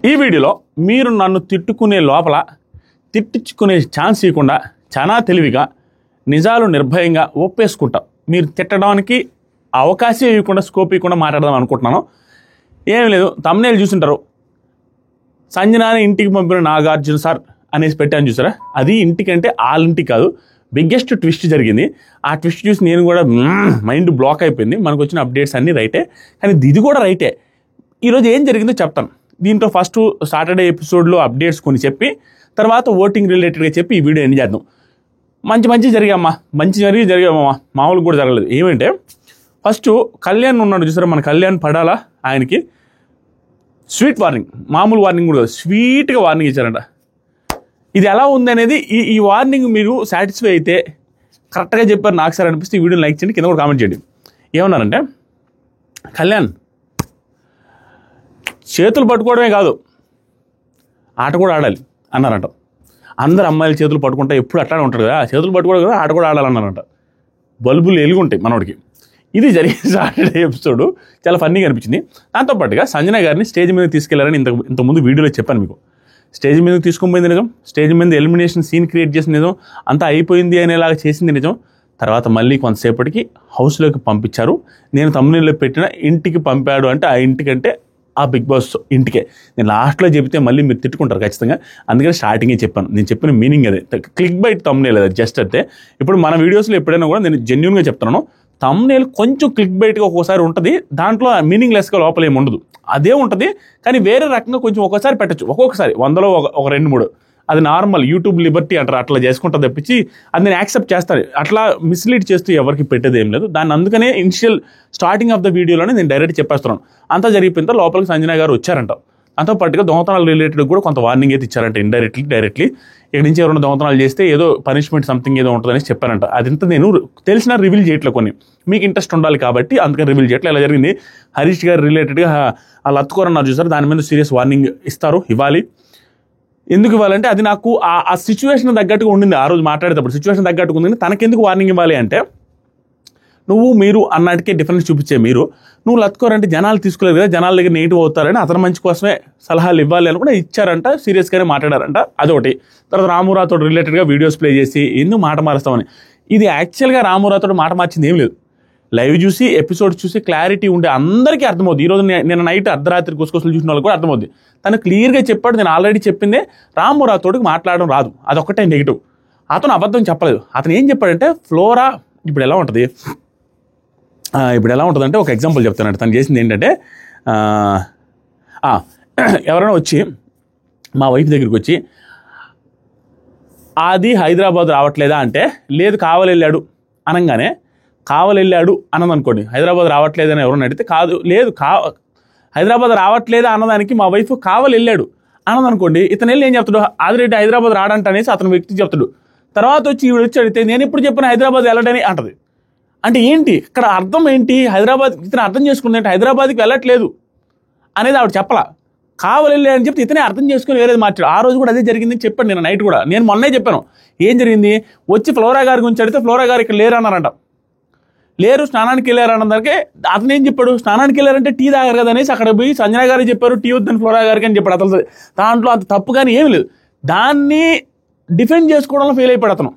ఈ వీడియోలో మీరు నన్ను తిట్టుకునే లోపల తిట్టించుకునే ఛాన్స్ ఇవ్వకుండా చాలా తెలివిగా నిజాలు నిర్భయంగా ఒప్పేసుకుంటా. మీరు తిట్టడానికి అవకాశం ఇవ్వకుండా స్కోప్ ఇవ్వకుండా మాట్లాడదాం అనుకుంటున్నాను. ఏం లేదు, తమ్నేల్ చూసింటారు, సంజనాని ఇంటికి పంపిన నాగార్జున సార్ అనేసి పెట్టాను చూసారా. అది ఇంటికంటే వాళ్ళ ఇంటికి కాదు, బిగ్గెస్ట్ ట్విస్ట్ జరిగింది. ఆ ట్విస్ట్ చూసి నేను కూడా మైండ్ బ్లాక్ అయిపోయింది. మనకు వచ్చిన అప్డేట్స్ అన్నీ రైటే, కానీ ఇది కూడా రైటే. ఈరోజు ఏం జరిగిందో చెప్తాను. దీంట్లో ఫస్ట్ సాటర్డే ఎపిసోడ్లో అప్డేట్స్ కొన్ని చెప్పి తర్వాత ఓటింగ్ రిలేటెడ్గా చెప్పి ఈ వీడియో ఎండ్ చేద్దాం. మంచి జరిగామ్మా, జరిగామమ్మా, మామూలుగా కూడా జరగలేదు. ఏమంటే ఫస్ట్ కళ్యాణ్ ఉన్నాడు చూసారా, మన కళ్యాణ్ పడాలా, ఆయనకి స్వీట్ వార్నింగ్, మామూలు వార్నింగ్ కూడా కాదు, స్వీట్గా వార్నింగ్ ఇచ్చారంట. ఇది ఎలా ఉంది అనేది ఈ వార్నింగ్ మీరు సాటిస్ఫై అయితే కరెక్ట్గా చెప్పారు నాకు సార్ అనిపిస్తే ఈ వీడియోని లైక్ చేయండి, కింద కూడా కామెంట్ చేయండి. ఏమన్నారంటే, కళ్యాణ్ చేతులు పట్టుకోవడమే కాదు ఆట కూడా ఆడాలి అన్నారంట. అందరు అమ్మాయిలు చేతులు పట్టుకుంటే ఎప్పుడు అట్లానే ఉంటారు కదా, చేతులు పట్టుకోవడం కదా, ఆట కూడా ఆడాలన్నారంట. బల్బులు ఎలుగుంటాయి మనోడికి. ఇది జరిగిన సాటర్డే ఎపిసోడ్ చాలా ఫన్నీగా అనిపించింది. దాంతోపాటుగా సంజన గారిని స్టేజ్ మీద తీసుకెళ్లారని ఇంతకుముందు వీడియోలో చెప్పాను మీకు. స్టేజ్ మీదకి తీసుకుపోయింది నిజం, స్టేజ్ మీద ఎలిమినేషన్ సీన్ క్రియేట్ చేసింది నిజం, అంతా అయిపోయింది అనేలాగా చేసింది నిజం. తర్వాత మళ్ళీ కొంతసేపటికి హౌస్లోకి పంపించారు. నేను తమ్ముళ్ళలో పెట్టిన ఇంటికి పంపాడు అంటే ఆ ఇంటికంటే ఆ బిగ్ బాస్ ఇంటికే. నేను లాస్ట్లో చెబితే మళ్ళీ మీరు తిట్టుకుంటారు ఖచ్చితంగా, అందుకని స్టార్టింగే చెప్పాను. నేను చెప్పిన మీనింగ్ అదే, క్లిక్ బైట్ తమ్నేల్ అదే, జస్ట్ అంతే. ఇప్పుడు మన వీడియోస్లో ఎప్పుడైనా కూడా నేను జెన్యూన్గా చెప్తున్నాను, తమ్నేల్ కొంచెం క్లిక్ బైట్గా ఒక్కోసారి ఉంటుంది, దాంట్లో మీనింగ్ లెస్గా లోపల ఏమి ఉండదు, అదే ఉంటుంది. కానీ వేరే రకంగా కొంచెం ఒక్కోసారి పెట్టచ్చు, ఒక్కొక్కసారి 100లో ఒక 2-3, అది నార్మల్ యూట్యూబ్ లిబర్టీ అంటారు, అట్లా చేసుకుంటా తప్పించి అది నేను యాక్సెప్ట్ చేస్తాను. అట్లా మిస్లీడ్ చేస్తూ ఎవరికి పెట్టేది ఏం లేదు. దాన్ని అందుకనే ఇనిషియల్ స్టార్టింగ్ ఆఫ్ ద వీడియోలోనే నేను డైరెక్ట్ చెప్పేస్తున్నాను. అంతా జరిగిపోయిన తర్వాత లోపలికి సంజన గారు వచ్చారంట. దాంతో పాటుగా దొంగతనాలు రిలేటెడ్ కూడా కొంత వార్నింగ్ అయితే ఇచ్చారంట, డైరెక్ట్లీ ఇక్కడ నుంచి ఎవరైనా దొంగతనాలు చేస్తే ఏదో పనిష్మెంట్ సంథింగ్ ఏదో ఉంటుందని చెప్పారంట. అదంతా నేను తెలిసిన రివీల్ చేయట్లేదు, కొన్ని మీకు ఇంట్రెస్ట్ ఉండాలి కాబట్టి అందుకని రివీల్ చేయట్లేదు. ఇలా జరిగింది. హరీష్ గారు రిలేటెడ్గా వాళ్ళు అత్తుకోరన్నారు చూసారు, దాని మీద సీరియస్ వార్నింగ్ ఇవ్వాలి. ఎందుకు ఇవ్వాలంటే అది నాకు ఆ సిచ్యువేషన్ తగ్గట్టుగా ఉండింది. ఆ రోజు మాట్లాడేటప్పుడు సిచ్యువేషన్ తగ్గట్టుగా ఉంది. తనకెందుకు వార్నింగ్ ఇవ్వాలి అంటే, మీరు అన్నటికే డిఫరెన్స్ చూపించే నువ్వు లత్కోరంటే జనాలు తీసుకోలేదు కదా, జనాల దగ్గర నెగిటివ్ అవుతారని అతని మంచి కోసమే సలహాలు ఇవ్వాలి అని కూడా ఇచ్చారంట, సీరియస్గానే మాట్లాడారంట. అదొకటి. తర్వాత రామురాతో రిలేటెడ్గా వీడియోస్ ప్లే చేసి ఎందుకు మాట మారుస్తామని, ఇది యాక్చువల్గా రామురాతో మాట మార్చింది ఏం లేదు. లైవ్ చూసి ఎపిసోడ్ చూసి క్లారిటీ ఉండే అందరికీ అర్థమవుతుంది. ఈరోజు నేను నైట్ అర్ధరాత్రి గుసగుసలు చూసిన వాళ్ళకి కూడా అర్థమవుతుంది. తను క్లియర్గా చెప్పాడు, నేను ఆల్రెడీ చెప్పిందే, రామురాతోడికి మాట్లాడడం రాదు, అదొక్కటే నెగిటివ్. అతను అబద్ధం చెప్పలేదు. అతను ఏం చెప్పాడంటే, ఫ్లోరా ఇప్పుడు ఎలా ఉంటుందంటే ఒక ఎగ్జాంపుల్ చెప్తానంటే, తను చేసింది ఏంటంటే, ఎవరైనా వచ్చి మా వైఫ్ దగ్గరికి వచ్చి అది హైదరాబాద్ రావట్లేదా అంటే, లేదు కావాలి వెళ్ళాడు అనగానే, కావాలి వెళ్ళాడు అన్నదనుకోండి, హైదరాబాద్ రావట్లేదని ఎవరైనా అడిగితే కాదు లేదు హైదరాబాద్ రావట్లేదా అన్నదానికి మా వైఫ్ కావాలి వెళ్ళాడు అన్నదనుకోండి, ఇతను వెళ్ళి ఏం చెప్తాడు, ఆదిరెడ్డి హైదరాబాద్ రాడంట అనేసి అతను వ్యక్తి చెప్తాడు. తర్వాత వచ్చి ఈవిడ వచ్చి అడిగితే నేను ఎప్పుడు చెప్పిన హైదరాబాద్ వెళ్ళడని అంటది. అంటే ఏంటి ఇక్కడ అర్థం ఏంటి, హైదరాబాద్ ఇతను అర్థం చేసుకుంది అంటే హైదరాబాద్కి వెళ్ళట్లేదు అనేది ఆవిడ చెప్పలా, కావాలి వెళ్ళాడు అని చెప్తే ఇతనే అర్థం చేసుకుని వేరేది మార్చాడు. ఆ రోజు కూడా అదే జరిగిందని చెప్పాను నేను నైట్ కూడా. నేను మొన్నే చెప్పాను ఏం జరిగింది, వచ్చి ఫ్లోరా గారి గురించి అడిగితే ఫ్లోరా గారు ఇక్కడ లేరు అన్నారంట. లేరు, స్నానానికి వెళ్ళారు అన్నదానికి అతను ఏం చెప్పాడు, స్నానానికి వెళ్ళారంటే టీ తాగారు కదా అనేసి అక్కడ పోయి సంజన గారికి చెప్పారు, టీ వద్దని ఫ్లోరా గారికి అని చెప్పాడు. అతను దాంట్లో అంత తప్పు కానీ ఏమి లేదు. దాన్ని డిఫెండ్ చేసుకోవడంలో ఫెయిల్ అయిపోయాడు అతను.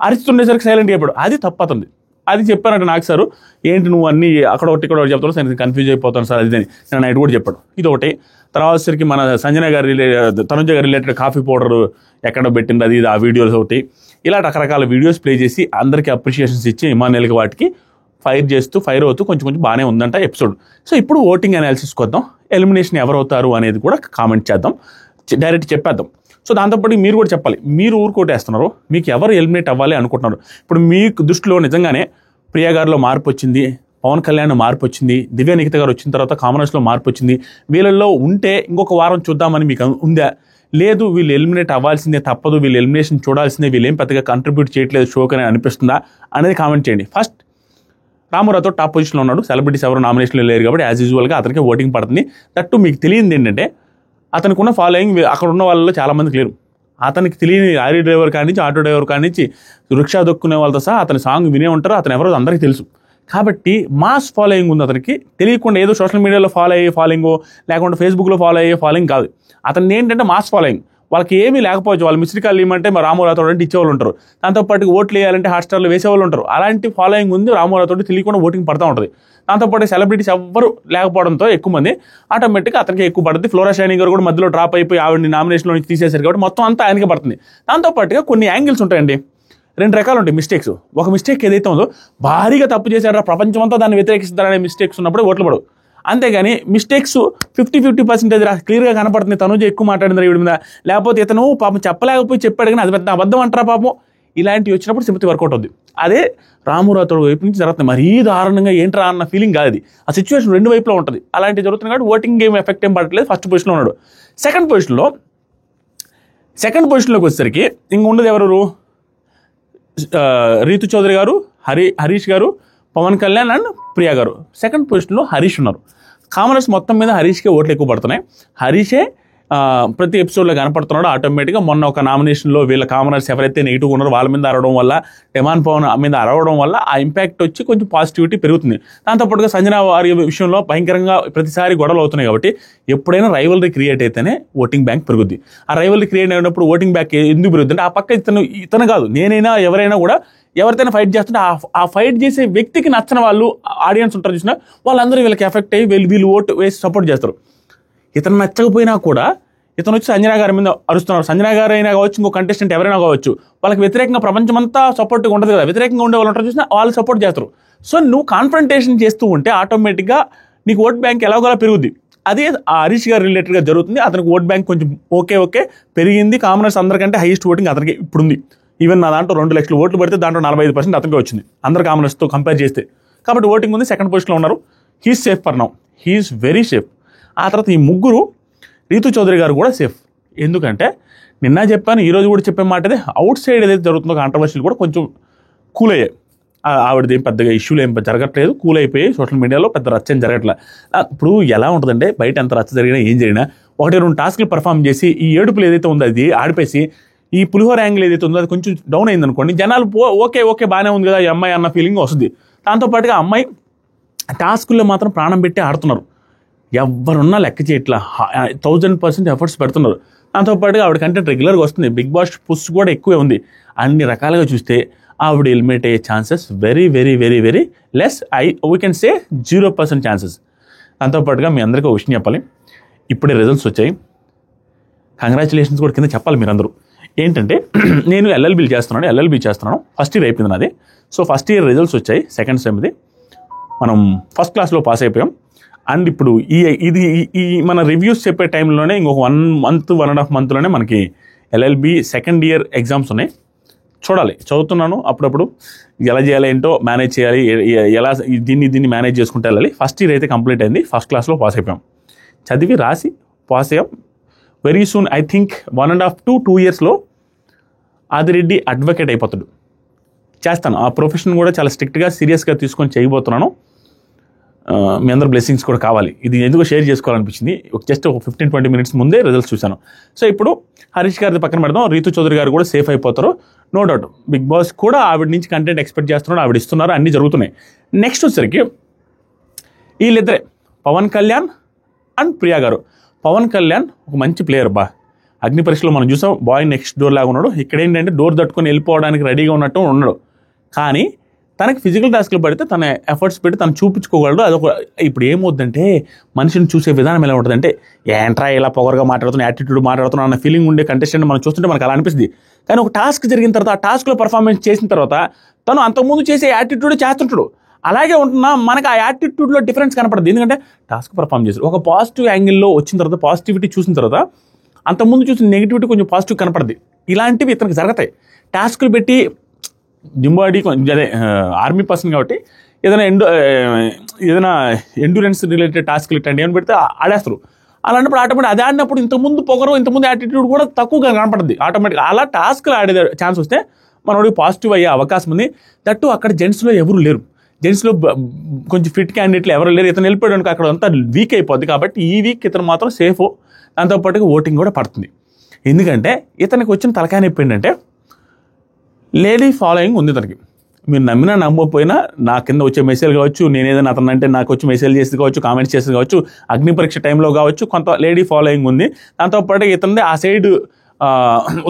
అరిస్తుండేసరికి సైలెంట్గా అయిపోయాడు, అది తప్పు అతనిది. అది చెప్పానంటే నాకు సార్ ఏంటి నువ్వు అన్నీ అక్కడ ఒకటి ఇక్కడ ఒకటి చెప్తాను సార్, నేను కన్ఫ్యూజ్ అయిపోతాను సార్, అది నేను నైట్ కూడా చెప్పాడు. ఇది ఒకటి. తర్వాత సరికి మన సంజన గారి తనుజ గారి రిలేటెడ్ కాఫీ పౌడర్ ఎక్కడ పెట్టింది అది ఆ వీడియోస్ ఒకటి, ఇలా రకరకాల వీడియోస్ ప్లే చేసి అందరికీ అప్రిషియేషన్స్ ఇచ్చి ఇమానుయల్కి వాటికి ఫైర్ అవుతూ కొంచెం బాగానే ఉందంట ఎపిసోడ్. సో ఇప్పుడు ఓటింగ్ అనాలిసిస్కి వద్దాం, ఎలిమినేషన్ ఎవరు అవుతారు అనేది కూడా కామెంట్ చేద్దాం, డైరెక్ట్ చెప్పేద్దాం. సో దాంతోపాటు మీరు కూడా చెప్పాలి, మీరు ఊరుకోటేస్తున్నారు, మీకు ఎవరు ఎలిమినేట్ అవ్వాలి అనుకుంటున్నారు. ఇప్పుడు మీకు దృష్టిలో నిజంగానే ప్రియా గారిలో మార్పు వచ్చింది, పవన్ కళ్యాణ్ మార్పు వచ్చింది, దివ్య నిఖిత గారు వచ్చిన తర్వాత కామనర్స్లో మార్పు వచ్చింది, వీళ్ళల్లో ఉంటే ఇంకొక వారం చూద్దామని మీకు ఉందా, లేదు వీళ్ళు ఎలిమినేట్ అవ్వాల్సిందే తప్పదు, వీళ్ళు ఎలిమినేషన్ చూడాల్సిందే, వీళ్ళు ఏం పెద్దగా కంట్రిబ్యూట్ చేయట్లేదు షోకి అని అనిపిస్తుందా అనేది కామెంట్ చేయండి. ఫస్ట్ రామురాతో టాప్ పొజిషన్లో ఉన్నాడు, సెలబ్రిటీస్ ఎవరు నామినేషన్లో లేరు కాబట్టి యాజ్ యూజువల్గా అతనికి ఓటింగ్ పడుతుంది. దట్టు మీకు తెలియంది ఏంటంటే, అతనికి ఉన్న ఫాలోయింగ్ అక్కడ ఉన్న వాళ్ళలో చాలామందికి లేరు. అతనికి తెలియని లారీ డ్రైవర్ కానించి ఆటో డ్రైవర్ కానించి రిక్షా దొక్కునే వాళ్ళతో సహా అతని సాంగ్ వినే ఉంటారు, అతను ఎవరో అందరికీ తెలుసు. కాబట్టి మాస్ ఫాలోయింగ్ ఉంది అతనికి. తెలియకుండా ఏదో సోషల్ మీడియాలో ఫాలోయింగ్ లేకుంటే ఫేస్బుక్లో ఫాలోయింగ్ కాదు. అతను ఏంటంటే మాస్ ఫాలోయింగ్. వాళ్ళకి ఏమీ లేకపోవచ్చు, వాళ్ళు మిస్డ్ కాల్ ఇవ్వమంటే మరి రామారావు అంటే ఇచ్చేవాళ్ళు ఉంటారు, దాంతోపాటు ఓట్లు వేయాలంటే హాట్స్టార్లో వేసేవాళ్ళు ఉంటారు. అలాంటి ఫాలోయింగ్ ఉంది రామారావు, తెలియకుండా ఓటింగ్ పడుతూ ఉంటుంది. దాంతోపాటు సెలబ్రిటీస్ ఎవ్వరు లేకపోవడంతో ఎక్కువ మంది ఆటోమేటిక్గా అతనికి ఎక్కువ పడుతుంది. ఫ్లోరా షైనీ గారు కూడా మధ్యలో డ్రాప్ అయిపోయి ఆవిడని నామినేషన్లో నుంచి తీసేశారు కాబట్టి మొత్తం అంతా ఆయనకే పడుతుంది. దాంతోపాటుగా కొన్ని యాంగిల్స్ ఉంటాయండి, 2 రకాలు ఉంటాయి మిస్టేక్స్. ఒక మిస్టేక్ ఏదైతే ఉందో భారీగా తప్పు చేశారా ప్రపంచం అంతా దాన్ని వ్యతిరేకిస్తారనే మిస్టేక్స్ ఉన్నప్పుడు ఓట్లు పడవు. అంతేగాని మిస్టేక్స్ 50% క్లియర్గా కనపడుతుంది. తనుజ ఎక్కువ మాట్లాడింది వీడి మీద, లేకపోతే ఇతను పాపం చెప్పలేకపోయి చెప్పాడు కానీ అది పెద్ద అబద్ధం అంటారా పాపం, ఇలాంటివి వచ్చినప్పుడు సింపతి వర్కౌట్ అవుద్ది. అదే రామారావు వైపు నుంచి జరుగుతుంది. మరీ దారుణంగా ఏంట్రా అన్న ఫీలింగ్ కాదు అది. ఆ సిచ్యువేషన్ 2 వైపులో ఉంటుంది. అలాంటివి జరుగుతుంది కాబట్టి ఓటింగ్ గేమ్ ఎఫెక్ట్ ఏం పడట్లేదు. ఫస్ట్ పొజిషన్లో ఉన్నాడు. సెకండ్ పొజిషన్లోకి వచ్చేసరికి ఇంక ఉండదు ఎవరు, రీతు చౌదరి గారు, హరీష్ గారు, పవన్ కళ్యాణ్ అండ్ ప్రియా గారు. సెకండ్ పొజిషన్లో హరీష్ ఉన్నారు. కామనర్స్ మొత్తం మీద హరీష్కే ఓట్లు ఎక్కువ పడుతున్నాయి. హరీషే ప్రతి ఎపిసోడ్లో కనపడుతున్నాడు. ఆటోమేటిక్గా మొన్న ఒక నామినేషన్లో వీళ్ళ కామనర్స్ ఎవరైతే నెగిటివ్గా ఉన్నారో వాళ్ళ మీద అరవడం వల్ల, డెమాన్ పవన్ మీద అరవడం వల్ల ఆ ఇంపాక్ట్ వచ్చి కొంచెం పాజిటివిటీ పెరుగుతుంది. దాంతోపాటుగా సంజన వారి విషయంలో భయంకరంగా ప్రతిసారి గొడవలు అవుతున్నాయి కాబట్టి ఎప్పుడైనా రైవల్రీ క్రియేట్ అయితేనే ఓటింగ్ బ్యాంక్ పెరుగుద్ది. ఆ రైవల్రీ క్రియేట్ అయినప్పుడు ఓటింగ్ బ్యాంక్ ఎందుకు పెరుగుద్ది అంటే ఆ పక్క ఇతను కాదు, నేనైనా ఎవరైనా కూడా ఎవరితోనే ఫైట్ చేస్తుంటే ఆ ఫైట్ చేసే వ్యక్తికి నచ్చిన వాళ్ళు ఆడియన్స్ ఉంటారు చూసినా వాళ్ళందరూ వీళ్ళకి ఎఫెక్ట్ అయ్యి వీళ్ళు ఓటు వేసి సపోర్ట్ చేస్తారు. ఇతను నచ్చకపోయినా కూడా ఇతను వచ్చి సంజన గారి మీద అరుస్తున్నారు. సంజన గారు అయినా కావచ్చు, ఇంకో కంటెస్టెంట్ ఎవరైనా కావచ్చు, వాళ్ళకి వ్యతిరేకంగా ప్రపంచం అంతా సపోర్ట్గా ఉంటుంది కదా, వ్యతిరేకంగా ఉండే వాళ్ళు ఉంటారు చూసినా వాళ్ళు సపోర్ట్ చేస్తారు. సో నువ్వు కాన్ఫ్రంటేషన్ చేస్తూ ఉంటే ఆటోమేటిక్గా నీకు ఓట్ బ్యాంక్ ఎలాగోలా పెరుగుద్ది. అదే ఆ హరీష్ గారు రిలేటెడ్గా జరుగుతుంది. అతనికి ఓట్ బ్యాంక్ కొంచెం ఓకే పెరిగింది. కామనర్స్ అందరికంటే హైయెస్ట్ ఓటింగ్ అతనికి ఇప్పుడుంది. ఈవెన్ నా దాంట్లో 2 లక్షల ఓట్లు పడితే దాంట్లో 45% అతనికే వచ్చింది అందరు కామనర్స్తో కంపేర్ చేస్తే. కాబట్టి ఓటింగ్ ఉంది. సెకండ్ పొజిషన్లో ఉన్నారు. He's safe for now, he's very safe. ఆ తర్వాత ఈ ముగ్గురు, రీతు చౌదరి గారు కూడా సేఫ్. ఎందుకంటే నిన్న చెప్పాను, ఈరోజు కూడా చెప్పే మాట అదే, అవుట్ సైడ్ ఏదైతే జరుగుతుందో కాంట్రవర్షియల్ కూడా కొంచెం కూల్ అయ్యాయి. ఆవిడది ఏం పెద్దగా ఇష్యూలు ఏం జరగట్లేదు, కూల్ అయిపోయి సోషల్ మీడియాలో పెద్ద రచ్చ ఏం జరగట్లేదు. ఇప్పుడు ఎలా ఉంటుందంటే బయట ఎంత రచ్చ జరిగినా ఏం జరిగినా 1-2 టాస్క్లు పర్ఫామ్ చేసి ఈ ఏడుపులు ఏదైతే ఉందో అది ఆడిపేసి ఈ పులిహోర యాంగిల్ ఏదైతే ఉందో అది కొంచెం డౌన్ అయింది అనుకోండి, జనాలు ఓకే బాగానే ఉంది కదా ఈ అమ్మాయి అన్న ఫీలింగ్ వస్తుంది. దాంతోపాటుగా అమ్మాయి టాస్కుల్లో మాత్రం ప్రాణం పెట్టి ఆడుతున్నారు. ఎవరున్నా లెక్క చేయట్లా, 1000% ఎఫర్ట్స్ పెడుతున్నారు. దాంతోపాటుగా ఆవిడ కంటెంట్ రెగ్యులర్గా వస్తుంది. బిగ్ బాస్ పుష్ కూడా ఎక్కువే ఉంది. అన్ని రకాలుగా చూస్తే ఆవిడ ఎలిమినేట్ అయ్యే chances very very very very less. We can say 0% chances. దాంతోపాటుగా మీ అందరికీ ఒక విషయం చెప్పాలి. ఇప్పుడే రిజల్ట్స్ వచ్చాయి. కంగ్రాచులేషన్స్ కూడా కింద చెప్పాలి మీరందరూ. ఏంటంటే నేను ఎల్ఎల్బీ చేస్తున్నాను. ఫస్ట్ ఇయర్ అయిపోయింది నాది. సో ఫస్ట్ ఇయర్ రిజల్ట్స్ వచ్చాయి. సెకండ్ సెమ్ది మనం ఫస్ట్ క్లాస్లో పాస్ అయిపోయాం. అండ్ ఇప్పుడు ఈ మన రివ్యూస్ చెప్పే టైంలోనే ఇంకొక 1.5 మంత్లోనే మనకి ఎల్ఎల్బి సెకండ్ ఇయర్ ఎగ్జామ్స్ ఉన్నాయి. చూడాలి, చదువుతున్నాను అప్పుడప్పుడు. ఎలా చేయాలి, ఏంటో మేనేజ్ చేయాలి, ఎలా దీన్ని మేనేజ్ చేసుకుంటూ వెళ్ళాలి. ఫస్ట్ ఇయర్ అయితే కంప్లీట్ అయింది. ఫస్ట్ క్లాస్లో పాస్ అయిపోయాం. చదివి రాసి పాస్ అయ్యాం. Very soon I think 1.5 to 2 yearsలో ఆదిరెడ్డి అడ్వకేట్ అయిపోతాడు. చేస్తాను. ఆ ప్రొఫెషన్ కూడా చాలా స్ట్రిక్ట్గా సీరియస్గా తీసుకొని చేయబోతున్నాను. మీ అందరు బ్లెస్సింగ్స్ కూడా కావాలి. ఇది ఎందుకు షేర్ చేసుకోవాలనిపించింది. జస్ట్ ఒక 15-20 minutes ముందే రిజల్ట్స్ చూశాను. సో ఇప్పుడు హరీష్ గారిది పక్కన పెడదాం. రీతు చౌదరి గారు కూడా సేఫ్ అయిపోతారు, నో డౌట్. బిగ్ బాస్ కూడా ఆవిడ నుంచి కంటెంట్ ఎక్స్పెక్ట్ చేస్తున్నాడు, ఆవిడ ఇస్తున్నారు, అన్నీ జరుగుతున్నాయి. నెక్స్ట్ వచ్చేసరికి వీళ్ళిద్దరే, పవన్ కళ్యాణ్ అండ్ ప్రియా గారు. పవన్ కళ్యాణ్ ఒక మంచి ప్లేయర్ బా. అగ్ని పరీక్షలో మనం చూసాం, బాయ్ నెక్స్ట్ డోర్ లాగా ఉన్నాడు. ఇక్కడ ఏంటంటే డోర్ తట్టుకొని వెళ్ళిపోవడానికి రెడీగా ఉన్నట్టు ఉన్నాడు. కానీ తనకి ఫిజికల్ టాస్క్లు పడితే తన ఎఫర్ట్స్ పెట్టి తను చూపించుకోగలడు. అదొక ఇప్పుడు ఏమవుద్దంటే మనిషిని చూసే విధానం ఎలా ఉంటుందంటే, ఏంట్రా ఇలా పొగరగా మాట్లాడుతున్నా, యాటిట్యూడ్ మాట్లాడుతున్నా అన్న ఫీలింగ్ ఉండే కంటెస్టెంట్ మనం చూస్తుంటే మనకు అలా అనిపిస్తుంది. కానీ ఒక టాస్క్ జరిగిన తర్వాత ఆ టాస్క్లో పర్ఫార్మెన్స్ చేసిన తర్వాత తను అంతకుముందు చేసే యాటిట్యూడ్ చేస్తుంటాడు. అలాగే ఉంటున్నా మనకు ఆ యాటిట్యూడ్లో డిఫరెన్స్ కనపడదు. ఎందుకంటే టాస్క్ పర్ఫామ్ చేశారు. ఒక పాజిటివ్ యాంగిల్లో వచ్చిన తర్వాత, పాజిటివిటీ చూసిన తర్వాత అంతకుముందు చూసిన నెగిటివిటీ కొంచెం పాజిటివ్ కనపడదు. ఇలాంటివి ఇతనికి జరుగుతాయి. టాస్కులు పెట్టి జింబాడీ అదే ఆర్మీ పర్సన్ కాబట్టి ఏదైనా ఎండ్యూరెన్స్ రిలేటెడ్ టాస్క్లు ఇట్లాంటి ఏమైనా పెడితే ఆడేస్తారు. అలాంటప్పుడు ఆటోమేటిక్ అది ఆడినప్పుడు ఇంతకుముందు పొగరు, ఇంతకుముందు యాటిట్యూడ్ కూడా తక్కువగా కనపడుతుంది ఆటోమేటిక్గా. అలా టాస్క్లు ఆడే ఛాన్స్ వస్తే మనోడికి పాజిటివ్ అయ్యే అవకాశం ఉంది. దట్టు అక్కడ జెంట్స్లో ఎవరు లేరు. జెంట్స్లో కొంచెం ఫిట్ క్యాండిడేట్లు ఎవరు లేరు. ఇతను వెళ్ళిపోయాడు, అక్కడ అంతా వీక్ అయిపోద్ది. కాబట్టి ఈ వీక్ ఇతను మాత్రం సేఫ్. దాంతోపాటుగా ఓటింగ్ కూడా పడుతుంది. ఎందుకంటే ఇతనికి వచ్చిన తలకాయ నొప్పి ఏంటంటే లేడీ ఫాలోయింగ్ ఉంది ఇతనికి. మీరు నమ్మినా నమ్మకపోయినా నా కింద వచ్చే మెసేజ్ కావచ్చు, నేను ఏదైనా అతను అంటే నాకు వచ్చి మెసేజ్ చేసి కావచ్చు, కామెంట్స్ చేసి కావచ్చు, అగ్ని పరీక్ష టైంలో కావచ్చు, కొంత లేడీ ఫాలోయింగ్ ఉంది. దాంతోపాటు ఇతనిది ఆ సైడ్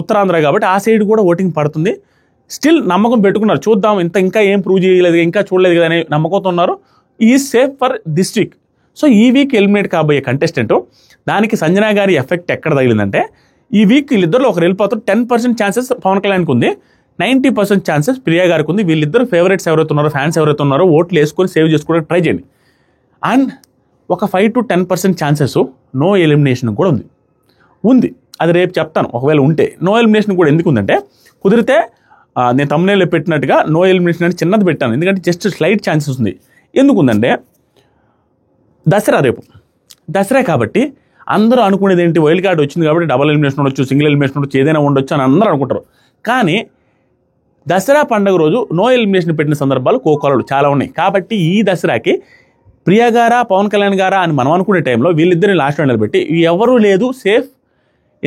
ఉత్తరాంధ్ర కాబట్టి ఆ సైడ్ కూడా ఓటింగ్ పడుతుంది. స్టిల్ నమ్మకం పెట్టుకున్నారు, చూద్దాం ఇంకా ఏం ప్రూవ్ చేయలేదు, ఇంకా చూడలేదు కదా అనే నమ్మకంతో ఉన్నారు. Is safe for this week. So ఈ వీక్ ఎలిమినేట్ కాబోయే కంటెస్టెంట్, దానికి సంజన గారి ఎఫెక్ట్ ఎక్కడ తగిలిందంటే, ఈ వీక్ వీళ్ళిద్దరు ఒకరు వెళ్ళిపోతారు. 10% ఛాన్సెస్ పవన్ కళ్యాణ్కి ఉంది, 90% ఛాన్సెస్ ప్రియా గారికి ఉంది. వీళ్ళిద్దరు ఫేవరెట్స్ ఎవరైతే ఉన్నారో, ఫ్యాన్స్ ఎవరైతే ఉన్నారో ఓట్లు వేసుకొని సేవ్ చేసుకోవడానికి ట్రై చేయండి. అండ్ ఒక 5 to 10% ఛాన్సెస్ నో ఎలిమినేషన్ కూడా ఉంది. అది రేపు చెప్తాను. ఒకవేళ ఉంటే నో ఎలిమినేషన్ కూడా ఎందుకు ఉందంటే, కుదిరితే నేను thumbnail పెట్టినట్టుగా నో ఎలిమినేషన్ అని చిన్నది పెట్టాను, ఎందుకంటే జస్ట్ స్లైట్ ఛాన్సెస్ ఉంది. ఎందుకుందంటే రేపు దసరా కాబట్టి అందరూ అనుకునేది ఏంటి, వైల్డ్ కార్డ్ వచ్చింది కాబట్టి డబుల్ ఎలిమినేషన్ ఉండొచ్చు, సింగిల్ ఎలిమినేషన్ ఉండొచ్చు, ఏదైనా ఉండొచ్చు అని అందరూ అనుకుంటారు. కానీ దసరా పండుగ రోజు నో ఎలిమినేషన్ పెట్టిన సందర్భాలు కోకోలలు చాలా ఉన్నాయి. కాబట్టి ఈ దసరాకి ప్రియా గారా పవన్ కళ్యాణ్ గారా అని మనం అనుకునే టైంలో వీళ్ళిద్దరిని లాస్ట్లో నిలబెట్టి ఎవరూ లేదు సేఫ్,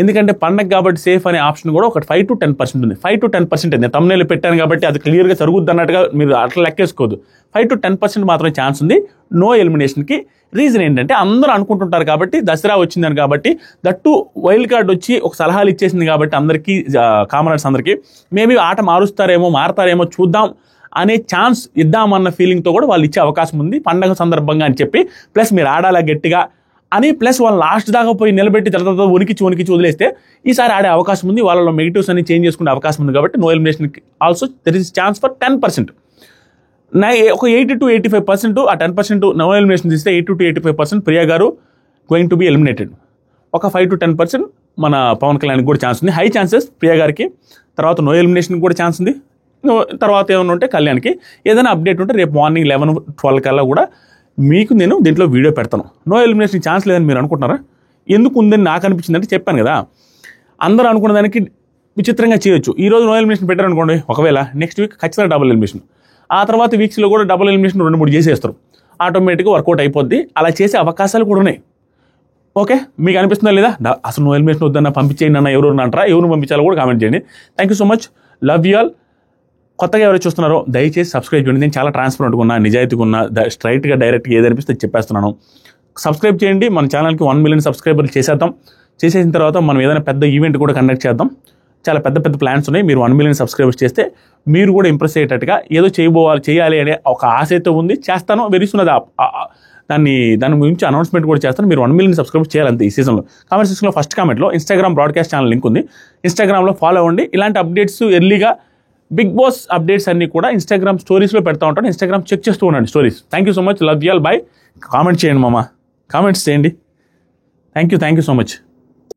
ఎందుకంటే పండగ కాబట్టి సేఫ్ అనే ఆప్షన్ కూడా ఒక 5 to 10% ఉంది. 5 to 10% నేను thumbnail పెట్టాను కాబట్టి అది క్లియర్గా జరుగుద్ది అన్నట్టుగా మీరు అట్లా లెక్కేసుకోవద్దు. 5 to 10% మాత్రమే ఛాన్స్ ఉంది నో ఎలిమినేషన్కి. రీజన్ ఏంటంటే అందరూ అనుకుంటుంటారు కాబట్టి, దసరా వచ్చిందని కాబట్టి, దట్టు వైల్డ్ కార్డ్ వచ్చి ఒక సలహాలు ఇచ్చేసింది కాబట్టి అందరికీ, కామనర్స్ అందరికీ మేబీ ఆట మారుతారేమో చూద్దాం అనే ఛాన్స్ ఇద్దామన్న ఫీలింగ్తో కూడా వాళ్ళు ఇచ్చే అవకాశం ఉంది పండగ సందర్భంగా అని చెప్పి, ప్లస్ మీరు ఆడాలా గట్టిగా అని, ప్లస్ వాళ్ళు లాస్ట్ దాకా పోయి నిలబెట్టి తర్వాత ఉనికి వదిలేస్తే ఈసారి ఆడే అవకాశం ఉంది. వాళ్ళలో నెగిటివ్స్ అన్ని చేంజ్ చేసుకునే అవకాశం ఉంది. కాబట్టి నో ఎలిమినేషన్కి also there is chance for 10%. ఒక 80 to 85%, ఆ 10% నో ఎలిమినేషన్ తీస్తే 80 to 85% ప్రియా గారు గోయింగ్ టు బి ఎలిమినేటెడ్. ఒక 5 to 10% మన పవన్ కళ్యాణ్కి కూడా ఛాన్స్ ఉంది. హై ఛాన్సెస్ ప్రియా గారికి, తర్వాత నో ఎలిమినేషన్కి కూడా ఛాన్స్ ఉంది. తర్వాత ఏమైనా ఉంటే కళ్యాణ్కి. ఏదైనా అప్డేట్ ఉంటే రేపు మార్నింగ్ 11-12 కల్లా కూడా మీకు నేను దీంట్లో వీడియో పెడతాను. నో ఎలిమినేషన్ ఛాన్స్ లేదని మీరు అనుకుంటున్నారా? ఎందుకు ఉందని నాకు అనిపించింది అంటే చెప్పాను కదా, అందరూ అనుకున్న దానికి విచిత్రంగా చేయొచ్చు. ఈరోజు నో ఎలిమినేషన్ పెట్టారనుకోండి, ఒకవేళ నెక్స్ట్ వీక్ ఖచ్చితంగా డబుల్ ఎలిమినేషన్, ఆ తర్వాత వీక్స్లో కూడా డబుల్ ఎలిమినేషన్ 2-3 చేసేస్తారు, ఆటోమేటిక్గా వర్కౌట్ అయిపోద్ది. అలా చేసే అవకాశాలు కూడా ఉన్నాయి. ఓకే, మీకు అనిపిస్తుందా లేదా? అసలు నో ఎలిమినేషన్ వద్దన్న పంపించేయండి అన్న ఎవరు అంటారా? ఎవరు పంపించాలో కూడా కామెంట్ చేయండి. Thank you so much, love you all. కొత్తగా ఎవరు చూస్తున్నారో దయచేసి సబ్స్క్రైబ్ చేయండి. నేను చాలా ట్రాన్స్పరెంట్గా ఉన్నా, నిజాయితీగా ఉన్నా, స్ట్రైట్గా డైరెక్ట్గా ఏది అనిపిస్తే చెప్పేస్తున్నాను. సబ్స్క్రైబ్ చేయండి. మన ఛానల్కి 1 million సబ్స్క్రైబర్లు చేసేసిన తర్వాత మనం ఏదైనా పెద్ద ఈవెంట్ కూడా కండక్ట్ చేద్దాం. చాలా పెద్ద ప్లాన్స్ ఉన్నాయి. మీరు 1 million సబ్స్క్రైబర్స్ చేస్తే మీరు కూడా ఇంప్రెస్ అయ్యేటట్టుగా ఏదో చేయాలి అనే ఒక ఆశ అయితే ఉంది. చేస్తాను, వెరీసున్నది దాని గురించి అనౌన్స్మెంట్ కూడా చేస్తాను. మీరు 1 million సబ్స్క్రైబర్స్ చేయాలంతే ఈ సీజన్లో. కామెంట్ సెక్షన్లో ఫస్ట్ కామెంట్లో Instagram బ్రాడ్కాస్ట్ ఛానల్ లింక్ ఉంది, Instagramలో ఫాలో అవ్వండి. ఇలాంటి అప్డేట్స్ ఎర్లీగా బిగ్ బాస్ అప్డేట్స్ అన్నీ కూడా Instagram స్టోరీస్లో పెడతా ఉంటాను. Instagram చెక్ చేస్తూ ఉండండి stories. Thank you so much, love you all, by. Comment చేయండి మామ, కామెంట్స్ చేయండి. Thank you so much.